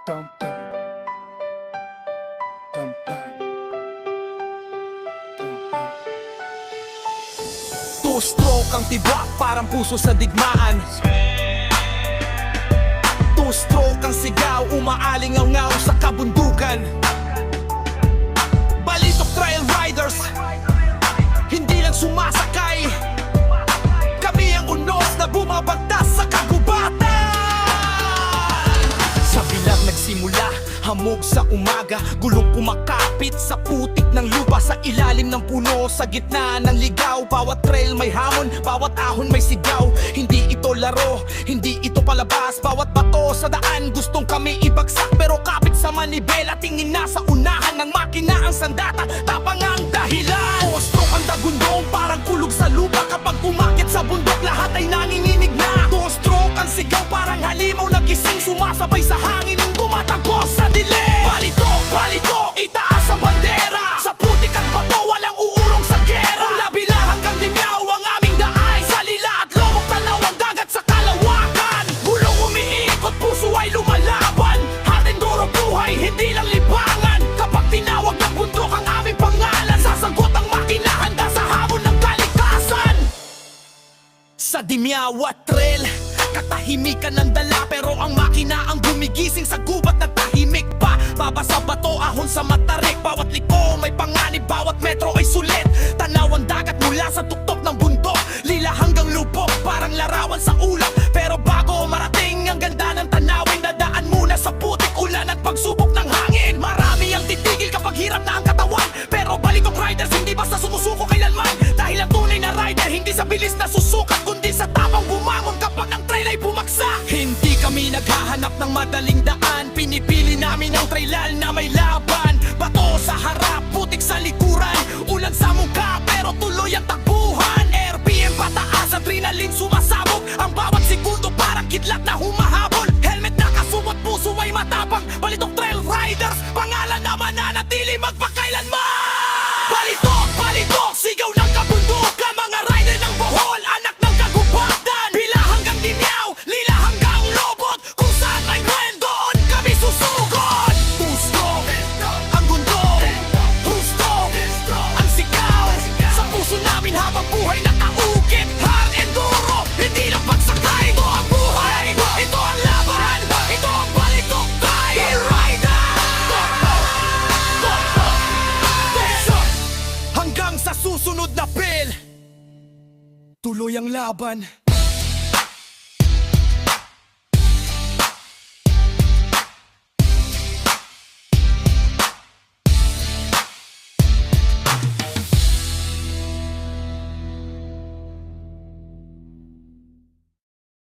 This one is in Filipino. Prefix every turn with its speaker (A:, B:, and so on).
A: Dum, dum, dum, dum.
B: Two-stroke ang tibak, parang puso sa digmaan. Two-stroke ang sigaw, umaalingaw-ngaw sa kabundukan. Balitok trail riders, hindi lang sumasakay. Kami ang unos na bumabagtas sa kagubatan. Sa bilang nagsimula, hamog sa umaga, gulong kumakapit sa putik ng lupa. Sa ilalim ng puno, sa gitna ng ligaw. Bawat trail may hamon, bawat ahon may sigaw. Hindi ito laro, hindi ito palabas. Bawat bato sa daan, gustong kami ibagsak. Pero kapit sa manibela, tingin na sa unahan ng makina ang sandata. Tapang ang dahilan, Two-stroke ang dagundong, parang kulog sa lupa. Kapag umakit sa bundok, lahat ay nanginginig na. Two-stroke ang sigaw, parang halimaw na gising. Sumasabay sa hangin ng tumatagos sa dilim. Balitok, balitok, itaas ang bandera. Sa putik at bato, walang uurong sa gera. Mula Bila hanggang Limyaw, ang aming daay. Sa lila at lomok, tanaw ang dagat sa kalawakan. Gulong umiikot, puso ay lumalaban. Hatinduro buhay, hindi lang libangan. Kapag tinawag ng bundok ang aming pangalan, sasagot ang makina, handa sa hamon ng kalikasan. Sa Dimyaw at trail, katahimikan ng dala. Pero ang makina ang gumigising sa gubat na tahimik pa. Babasa bato, ahon sa matarik. Bawat liko may panganib, bawat metro ay sulit. Tanaw ang dagat mula sa tuktok ng bundok. Lila hanggang lubok, parang larawan sa ulap. Pero bago marating ang ganda ng tanawin, dadaan muna sa putik, ulan at pagsubok ng hangin. Marami ang titigil kapag hirap na ang katawan. Pero balitok riders, hindi basta sumusuko kailanman. Dahil ang tunay na rider, hindi sa bilis na susukat, kundi sa tapang bumangon kapag ang trail ay bumagsak. Hindi kami naghahanap ng madaling daan, pinipili namin ang trailal na may laban. Bato sa harap, putik sa likuran, ulan sa mukha pero tuloy ang takbuhan. RPM pataas, adrenaline sumasabog, ang bawat segundo parang kidlat na humahabol. Helmet nakasumot, puso ay matapang. Balitok trail riders, pangalan na mananatili magpakailanman. Balitok, balitok, sigaw ng kabundukan. Mga rider ng Bohol, anak ng kagubatan. Bila hanggang Dimyaw, lila hanggang lobot. Kung saan may gwen, doon kami susugod. Two-stroke, ang bundok. Two-stroke, ang sigaw. Sa puso namin habang buhay nakaukit. Hard enduro, hindi lang pagsakay. Ito ang buhay, ito ang laban. Ito ang balitok trail rider. Hanggang sa susunod na pill, tuloy ang laban.